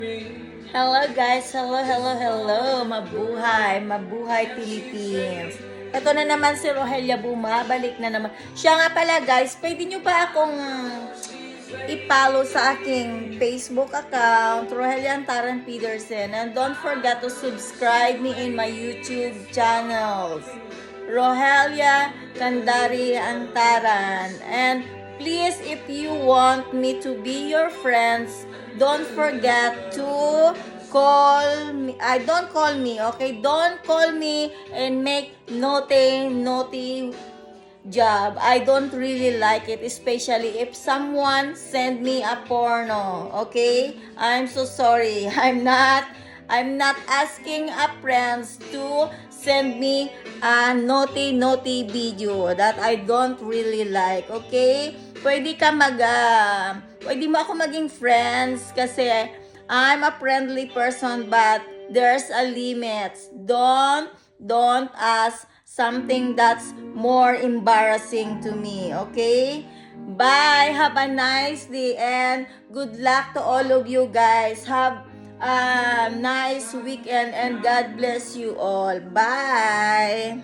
Hello guys, hello, mabuhay Philippines. Ito na naman si Rogelia, bumabalik na naman. Siya nga pala guys, pwede nyo ba akong i-follow sa aking Facebook account, Rogelia Antaran Peterson. And don't forget to subscribe me in my YouTube channels, Rogelia Candari Antaran. And please, if you want me to be your friends, don't forget to call me. Don't call me, okay? Don't call me and make naughty job. I don't really like it, especially if someone send me a porno, okay? I'm so sorry. I'm not asking a friends to send me a naughty video that I don't really like, okay? Pwede mo ako maging friends kasi I'm a friendly person, but there's a limit. Don't ask something that's more embarrassing to me, okay? Bye. Have a nice day and good luck to all of you guys. Have a nice weekend and God bless you all. Bye.